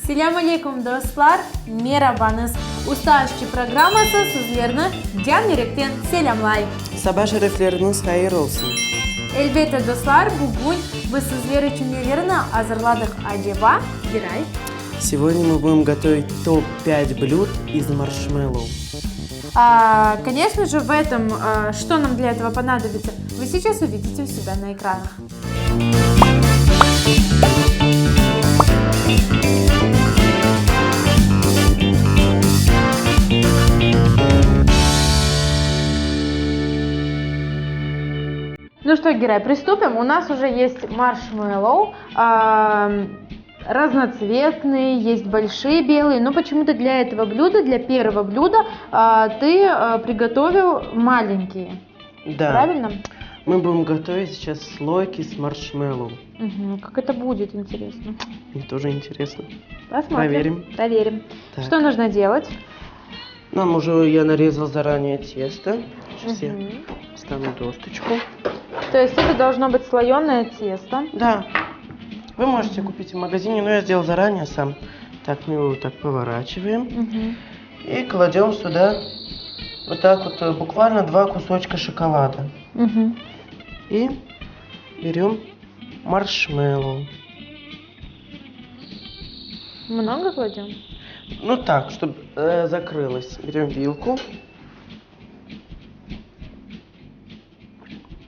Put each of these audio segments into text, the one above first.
Selam aleyküm dostlar, merhabanız. Usta aşçı programması sizlerine can yürekten selamlayın. Sabah şerefleriniz hayır olsun. Elbette dostlar, bugün biz sizler için nelerini hazırladık acaba? Giray. Сегодня мы будем готовить топ-5 блюд из маршмеллоу. Конечно же, что нам для этого понадобится, вы сейчас увидите у себя на экранах. Ну что, Герай, приступим. У нас уже есть маршмеллоу, разноцветные, есть большие белые, но почему-то для этого блюда, для первого блюда, ты приготовил маленькие. Да. Правильно? Мы будем готовить сейчас слойки с маршмеллоу. Угу. Как это будет, интересно. Мне тоже интересно. Посмотрим. Проверим. Так. Что нужно делать? Нам уже я нарезал заранее тесто. Сейчас я ставлю досточку. То есть это должно быть слоеное тесто. Да. Вы можете купить в магазине, но я сделал заранее сам. Так, мы его вот так поворачиваем. И кладем сюда вот так вот буквально 2 кусочка шоколада. И берем маршмеллоу. Много кладем? Ну так, чтобы закрылось. Берем вилку.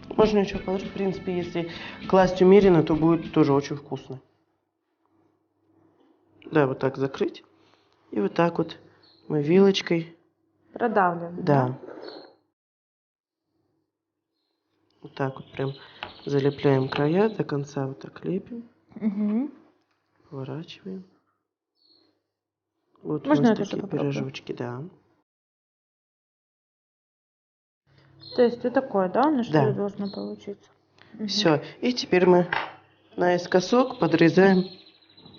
Можно еще положить, в принципе, если класть умеренно, то будет тоже очень вкусно. Да, вот так закрыть. И вот так вот мы вилочкой. Продавливаем. Да. Вот так вот прям залепляем края до конца, вот так лепим. Поворачиваем. Вот Можно у нас я такие тоже попробую? пирожочки, да. То есть вот такое, да, на что Да. должно получиться? Все. И теперь мы наискосок подрезаем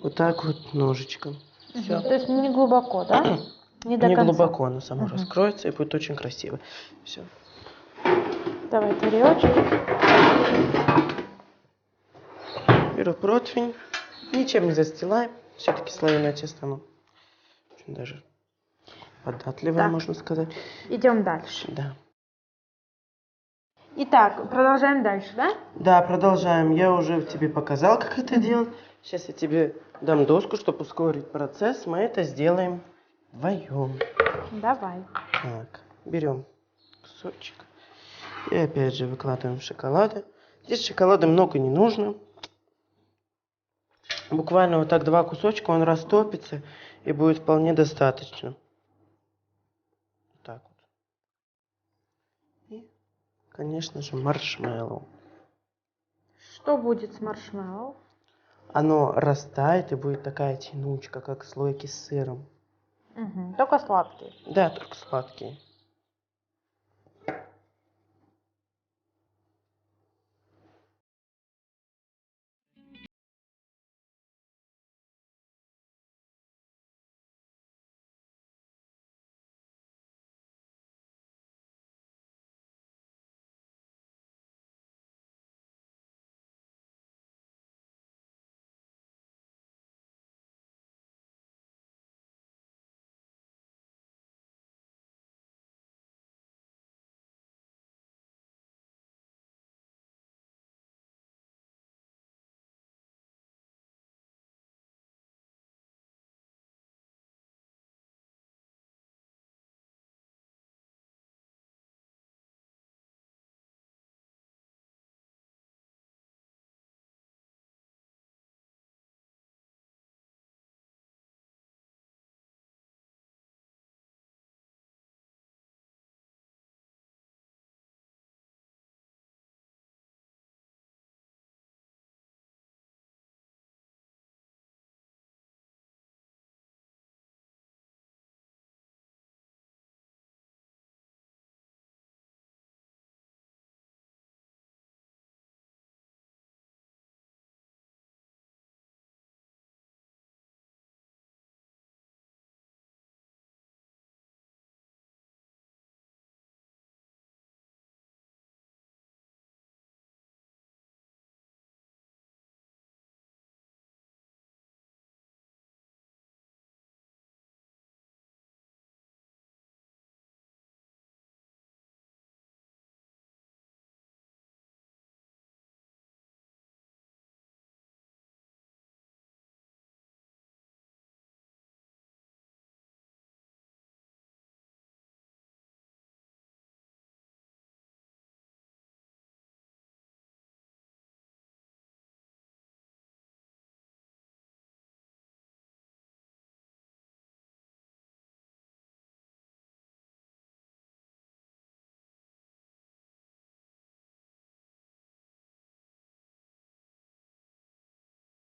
вот так вот ножичком. Все. То есть не глубоко, да? Не до Не конца. глубоко, она сама раскроется и будет очень красиво. Все. Давай тарелочек. Беру противень. Ничем не застилаем. Все-таки слоеное тесто, оно очень даже податливое, Так. можно сказать. Идем дальше. Да. Итак, продолжаем дальше, да? Да, продолжаем. Я уже тебе показал, как это делать. Сейчас я тебе дам доску, чтобы ускорить процесс. Мы это сделаем вдвоем. Давай. Так, берем кусочек. И опять же выкладываем шоколада. Здесь шоколада много не нужно. Буквально вот так 2 кусочка, он растопится и будет вполне достаточно. Так вот. И, конечно же, маршмеллоу. Что будет с маршмеллоу? Оно растает и будет такая тянучка, как слойки с сыром. Только сладкие. Да, только сладкие.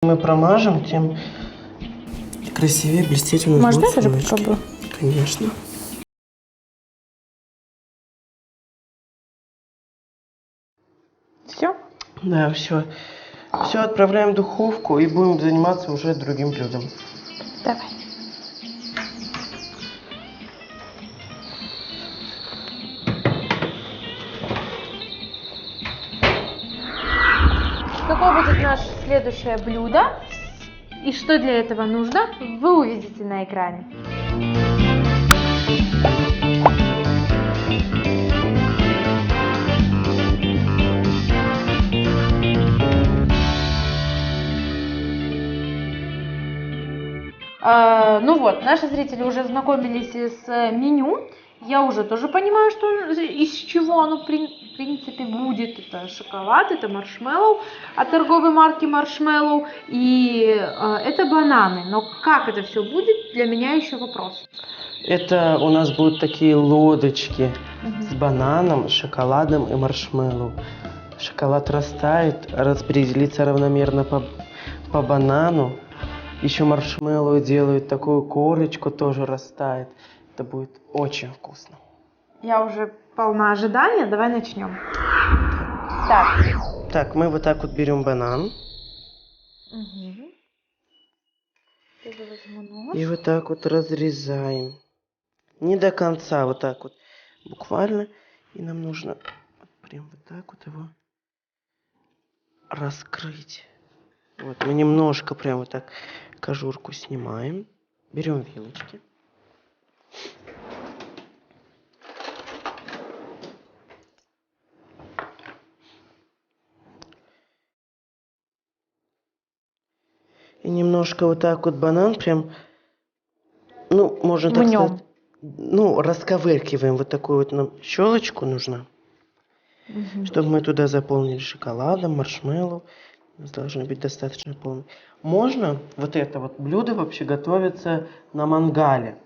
Мы промажем, тем красивее блестеть у нас Можно я будут тоже слоечки. попробую? Конечно. Все? Да, все. Все отправляем в духовку и будем заниматься уже другим блюдом. Давай. Какое будет наше следующее блюдо и что для этого нужно, вы увидите на экране. Ну вот, наши зрители уже знакомились с меню. Я уже тоже понимаю, что из чего оно в принципе будет. Это шоколад, это маршмеллоу от торговой марки Marshmallow и это бананы. Но как это все будет, для меня еще вопрос. Это у нас будут такие лодочки с бананом, шоколадом и маршмеллоу. Шоколад растает, распределится равномерно по банану. Еще маршмеллоу делают такую корочку, тоже растает. Это будет очень вкусно. Я уже полна ожидания, давай начнем. Так, мы вот так вот берем банан. И вот так вот разрезаем. Не до конца, вот так вот. Буквально. И нам нужно прям вот так вот его раскрыть. Вот, мы немножко прям вот так кожурку снимаем. Берем вилочки. И немножко вот так вот банан прям, ну, можно так сказать, ну, расковыркиваем. Вот такую вот нам щелочку нужна. Чтобы мы туда заполнили шоколадом, маршмеллоу. У нас должно быть достаточно полно. Можно вот это вот блюдо вообще готовится на мангале.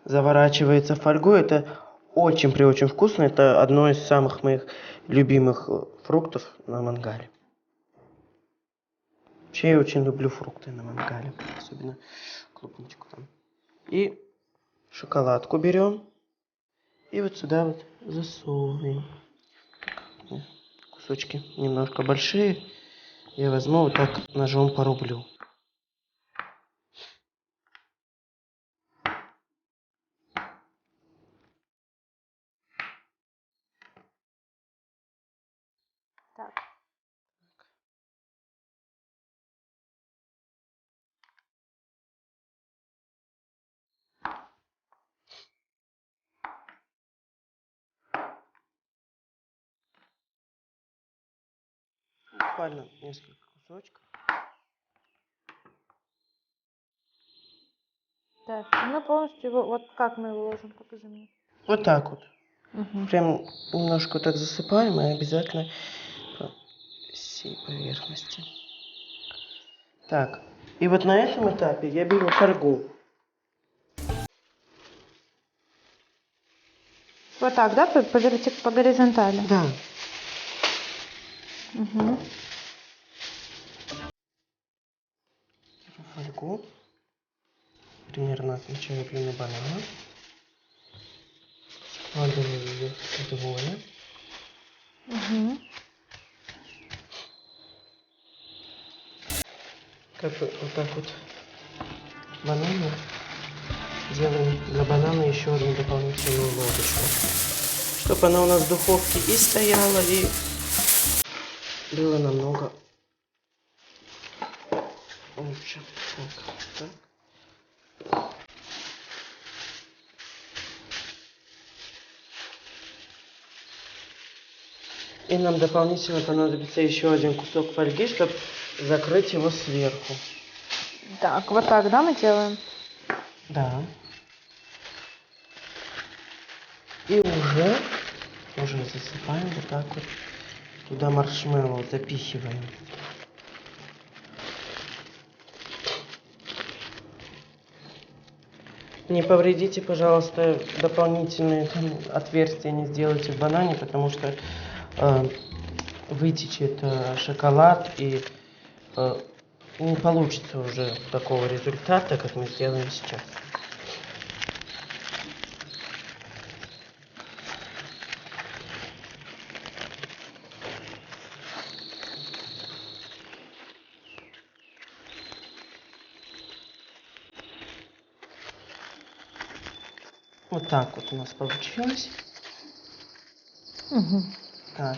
Заворачивается в фольгу. Это очень вкусно. Это одно из самых моих любимых фруктов на мангале. Вообще я очень люблю фрукты на мангале. Особенно клубничку там. И шоколадку берем. И вот сюда вот засовываем. Кусочки немножко большие. Я возьму вот так ножом порублю. Так. Буквально несколько кусочков. Так, мы полностью его, вот как мы его ложим, покажи мне. Вот так вот. Прям немножко так засыпаем и обязательно по всей поверхности. Так, и вот на этом этапе я беру фольгу. Вот так, да, по горизонтали? Да. Угу. Беру фольгу. Примерно отмечаю длину банана. Складываю ее вдвое. Угу. Как бы вот так вот бананы. Делаем для банана еще одну дополнительную лодочку. Чтобы она у нас в духовке и стояла, и было намного лучше. Так. И нам дополнительно понадобится еще один кусок фольги, чтобы закрыть его сверху. Так, вот так, да, мы делаем? Да. И уже засыпаем вот так вот. Туда маршмеллоу запихиваем. Не повредите, пожалуйста, дополнительные отверстия не сделайте в банане, потому что вытечет шоколад и не получится уже такого результата, как мы сделаем сейчас. Вот так вот у нас получилось. Угу. Так.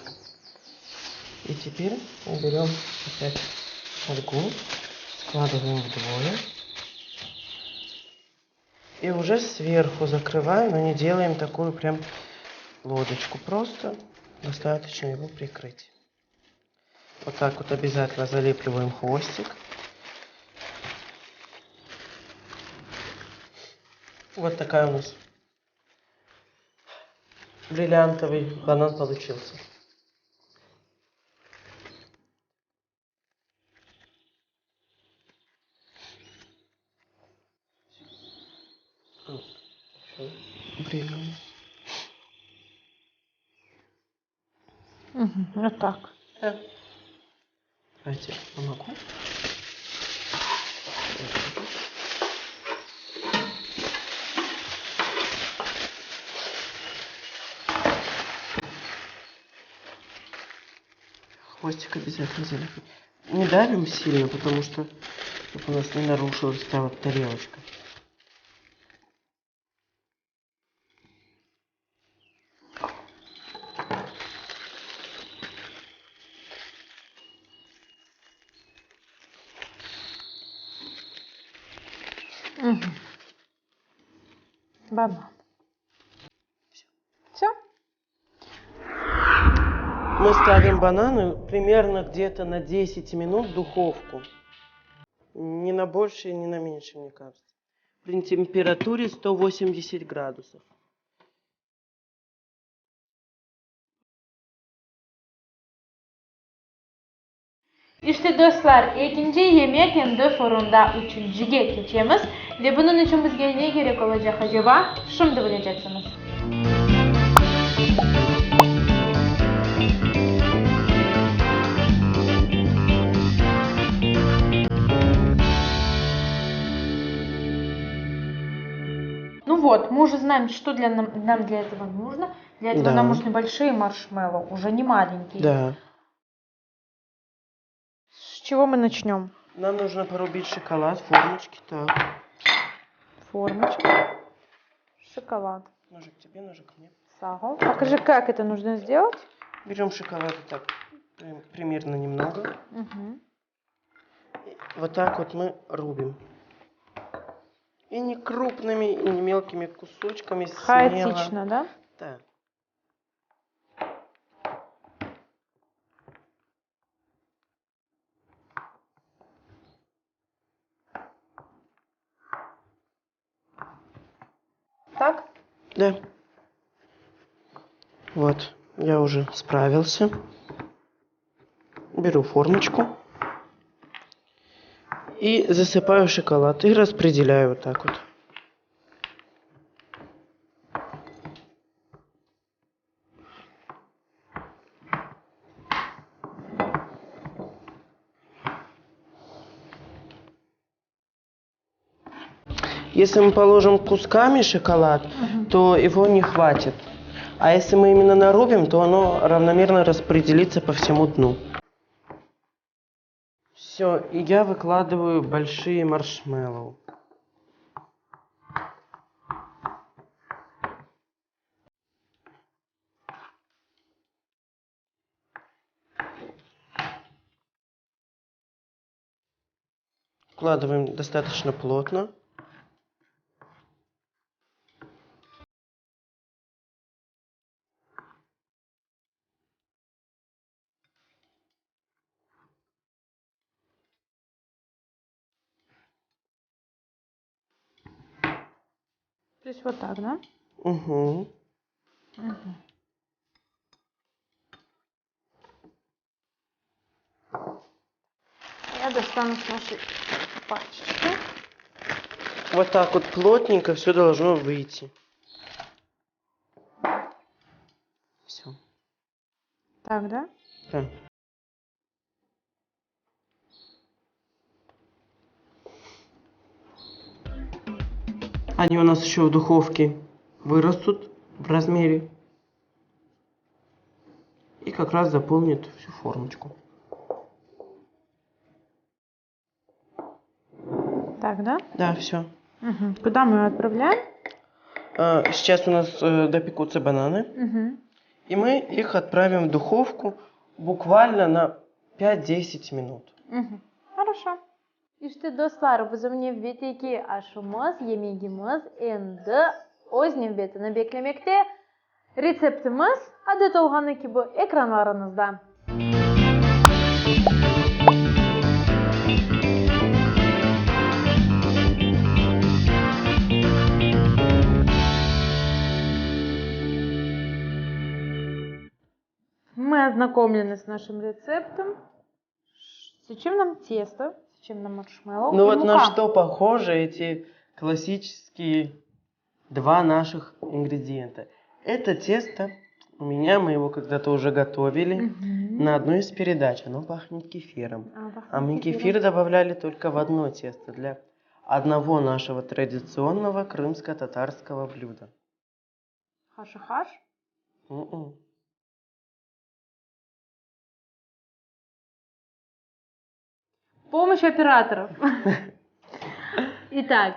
И теперь мы берем опять фольгу, складываем вдвое. И уже сверху закрываем, но не делаем такую прям лодочку. Просто достаточно его прикрыть. Вот так вот обязательно залепливаем хвостик. Вот такая у нас бриллиантовый банан получился. Бриллиант. Угу. Вот так. Да. Давайте помогу. Хвостик обязательно залепим. Не давим сильно, потому что чтобы у нас не нарушилась та вот тарелочка. Угу. Банан. Все? Мы ставим бананы примерно где-то на 10 минут в духовку. Не на больше, не на меньше, мне кажется. При температуре 180 градусов. İşte dostlar, ikinci yemek endi fırında üçüncüye geçeceğiz. Ve bunun için bizge ne gerek olacak acaba? Şimdi bileceksiniz. Ну вот, мы уже знаем, что нам для этого нужно. Для этого нам нужны большие маршмеллоу, уже не маленькие. Да. С чего мы начнем? Нам нужно порубить шоколад, формочки, так. Формочка. Шоколад. Ножик тебе, ножик мне. Сахар. Покажи, как это нужно сделать. Берем шоколад вот так, примерно немного. Угу. Вот так вот мы рубим. И не крупными, и не мелкими кусочками. Хаотично, да? Да. Так? Да. Вот, я уже справился. Беру формочку. И засыпаю шоколад. И распределяю вот так вот. Если мы положим кусками шоколад, то его не хватит. А если мы именно нарубим, то оно равномерно распределится по всему дну. Все, и я выкладываю большие маршмеллоу. Вкладываем достаточно плотно. То есть вот так, да? Угу. Угу. Я достану с нашей пачечки. Вот так вот плотненько все должно выйти. Все. Так, да? Да. Они у нас еще в духовке вырастут в размере. И как раз заполнит всю формочку. Так, да? Да, все. Угу. Куда мы ее отправляем? Сейчас у нас допекутся бананы. Угу. И мы их отправим в духовку bukvalno на 5-10 minut. Хорошо. İşte dostlar, bizim növbetdeki aşımız, yemeğimiz endi öz növbetini beklemekte. Reseptimiz adet olğanı gibi ekranlarınızda. Мы ознакомлены с нашим рецептом. Сечем нам тесто, сечем нам маршмеллоу Ну и вот мука. на что похожи эти классические два наших ингредиента. Это тесто, мы его когда-то уже готовили на одной из передач. Оно пахнет кефиром. А мы кефир добавляли только в одно тесто для одного нашего традиционного крымско-татарского блюда. Хаш-хаш? Помощь операторов. Итак,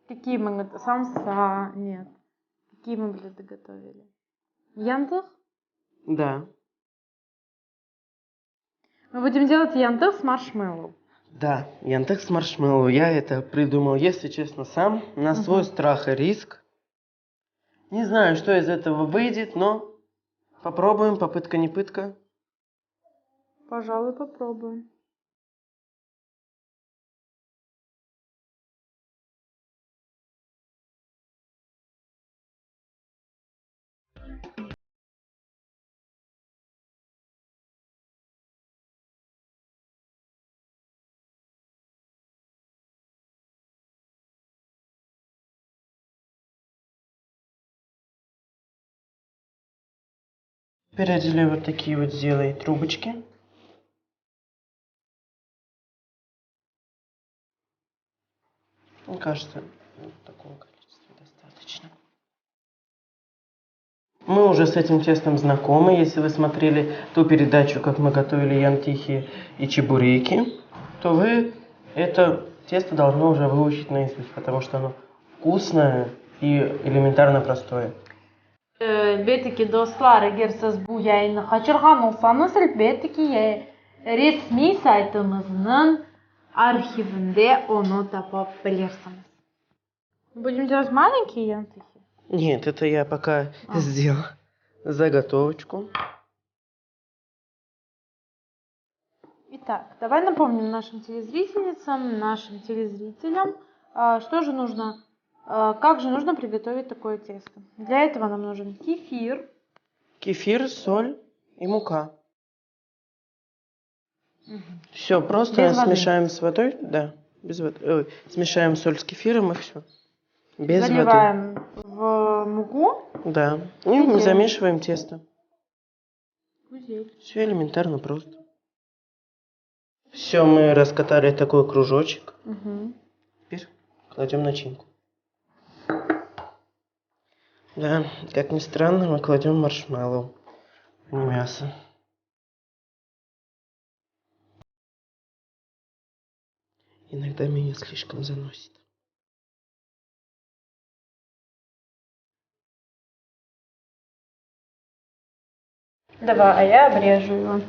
какие мы готовили? Самса, нет. Какие мы блюда готовили? Янтых? Да. Мы будем делать янтых с маршмеллоу. Да, янтых с маршмеллоу. Я это придумал, если честно, сам, на свой страх и риск. Не знаю, что из этого выйдет, но попробуем, попытка не пытка. Пожалуй, попробуем. Теперь отделяю вот такие вот, сделай трубочки. Мне кажется, вот такого количества достаточно. Мы уже с этим тестом знакомы. Если вы смотрели ту передачу, как мы готовили янтихи и чебуреки, то вы это тесто должны уже выучить наизусть, потому что оно вкусное и элементарно простое. Elbette ki dostlar, eğer siz bu yayını kaçırgan olsanız elbette ki resmi saytımızın arşivinde onu tapabilirsiniz. Будем делать маленькие янтыхи? Нет, это я пока сделал заготовочку. Итак, давай напомним нашим телезрительницам, нашим телезрителям, что же нужно, как же нужно приготовить такое тесто. Для этого нам нужен кефир. Кефир, соль и мука. Все, просто Без воды. смешаем с водой. Да, без воды. Ой, смешаем соль с кефиром и все. Без Заливаем в муку. воды. Да. И мы замешиваем тесто. Гузель. Все элементарно просто. Все, мы раскатали такой кружочек. Теперь кладем начинку. Да, как ни странно, мы кладем маршмеллоу, а не мясо. Иногда меня слишком заносит. Давай, а я обрежу его.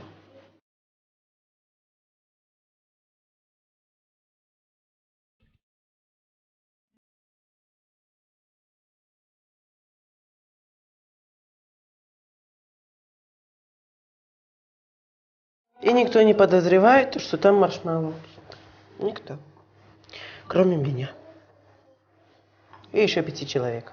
И никто не подозревает, что там маршмеллоу. Никто. Кроме меня. И еще 5 человек.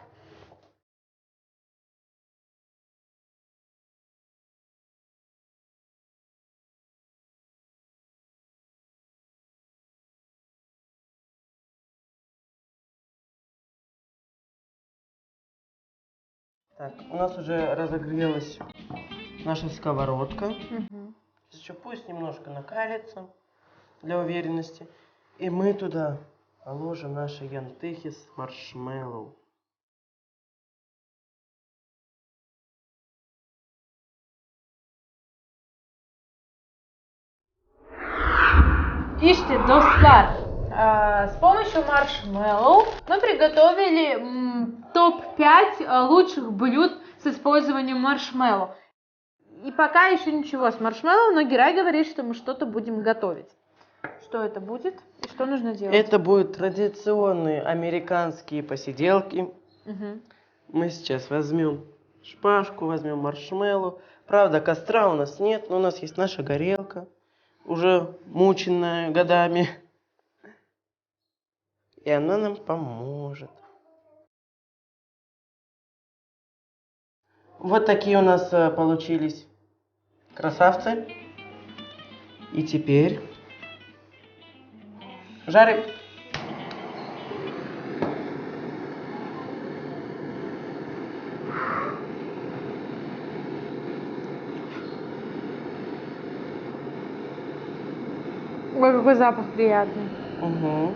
Так, у нас уже разогрелась наша сковородка. Еще пусть немножко накалится для уверенности. И мы туда положим наши янтыхи с маршмеллоу. Ишьте, достар. С помощью маршмеллоу мы приготовили топ-5 лучших блюд с использованием маршмеллоу. И пока еще ничего с маршмеллоу, но Герай говорит, что мы что-то будем готовить. Что это будет и что нужно делать? Это будут традиционные американские посиделки. Угу. Мы сейчас возьмем шпажку, возьмем маршмеллоу. Правда, костра у нас нет, но у нас есть наша горелка, уже мученная годами. И она нам поможет. Вот такие у нас получились красавцы. И теперь жарим. Ой, какой запах приятный. Угу.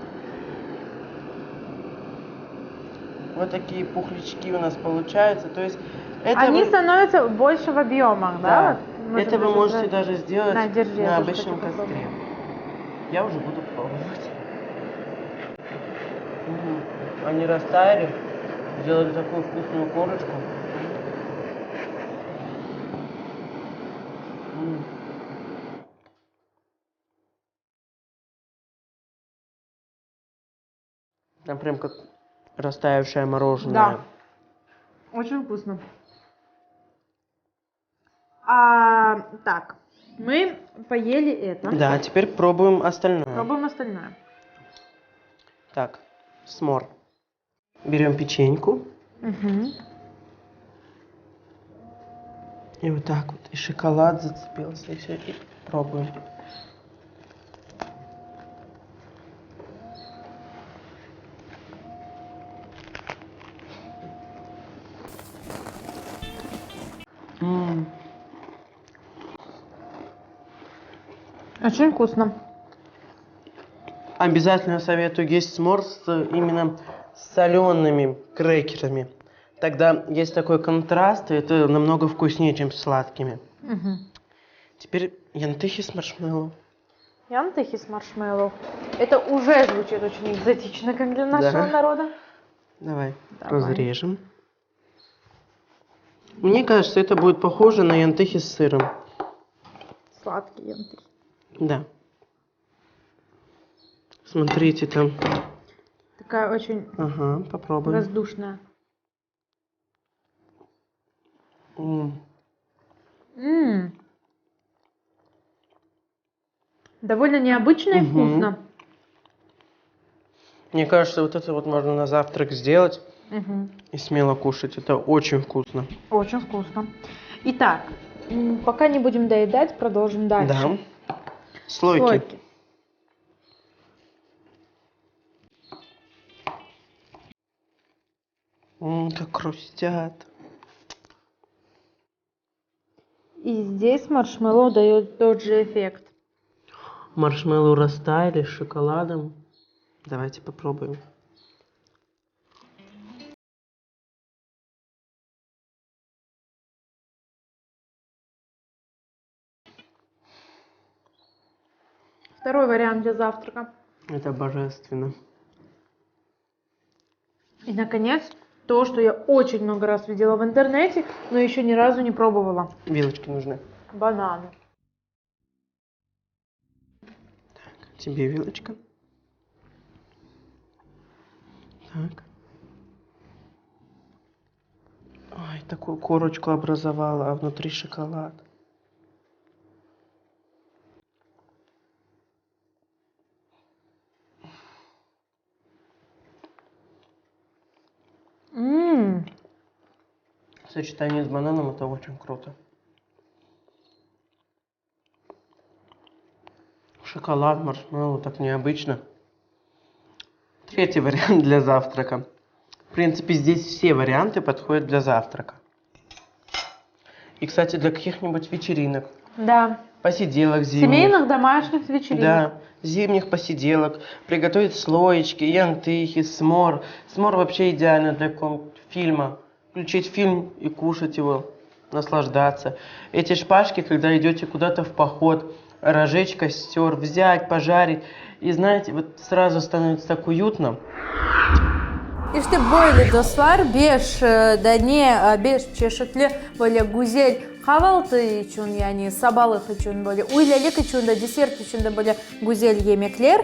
Вот такие пухлячки у нас получаются. То есть это Они становятся больше в объемах, да? Да. Вот Это вы можете даже сделать На, держи, я на тоже обычном хочу костре. Я уже буду пробовать. Они растаяли, сделали такую вкусную корочку. Там прям как растаявшее мороженое. Да. Очень вкусно. Так, мы поели это. Да, теперь пробуем остальное. Пробуем остальное. Так, смор. Берем печеньку. Угу. И вот так вот. И шоколад зацепился. И все. И пробуем. Очень вкусно. Обязательно советую есть смор именно с солеными крекерами. Тогда есть такой контраст, и это намного вкуснее, чем с сладкими. Угу. Теперь янтыхи с маршмеллоу. Янтыхи с маршмеллоу. Это уже звучит очень экзотично, как для нашего народа. Давай, Давай. разрежем. Мне кажется, это будет похоже на янтыхи с сыром. Сладкие янтыхи. Да. Смотрите там. Такая очень Ага, попробуем. воздушная. Довольно необычно и вкусно. Мне кажется, вот это вот можно на завтрак сделать и смело кушать. Это очень вкусно. Очень вкусно. Итак, пока не будем доедать, продолжим дальше. Да. Слойки. Как хрустят. И здесь маршмеллоу дает тот же эффект. Маршмеллоу растаяли с шоколадом. Давайте попробуем. Второй вариант для завтрака. Это божественно. И, наконец, то, что я очень много раз видела в интернете, но еще ни разу не пробовала. Вилочки нужны. Бананы. Так, тебе вилочка. Так. Ой, такую корочку образовала, а внутри шоколад. Сочетание с бананом это очень круто. Шоколад, маршмеллоу, так необычно. Третий вариант для завтрака. В принципе, здесь все варианты подходят для завтрака. И, кстати, для каких-нибудь вечеринок. Да. посиделок зимних. Семейных домашних вечеринок. Да, зимних посиделок, приготовить слоечки, янтыхи, смор. Смор вообще идеально для фильма. Включить фильм и кушать его, наслаждаться. Эти шпажки, когда идете куда-то в поход, разжечь костер, взять, пожарить. И знаете, вот сразу становится так уютно. İşte böyle dostlar 5 dane 5 çeşitli böyle güzel kahvaltı için yani sabahlık için böyle öğlelik için de desert için de böyle güzel yemekler.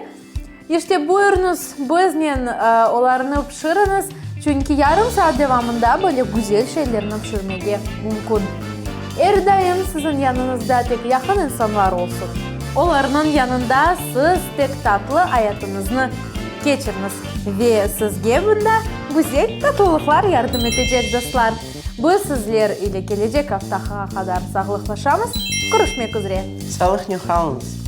İşte buyurunuz bizden onlarını pişiriniz çünkü yarım saat devamında böyle güzel şeylerini pişirmeye mümkün. Her daim sizin yanınızda tek yakın insanlar olsun. Onların yanında siz tek tatlı hayatınızı geçiriniz. Ve sizge bunda güzel tatlılıklar yardım edecek dostlar. Biz sizler ile gelecek haftaga kadar sağlıklaşamız. Görüşmek üzere. Sağlık не халанс.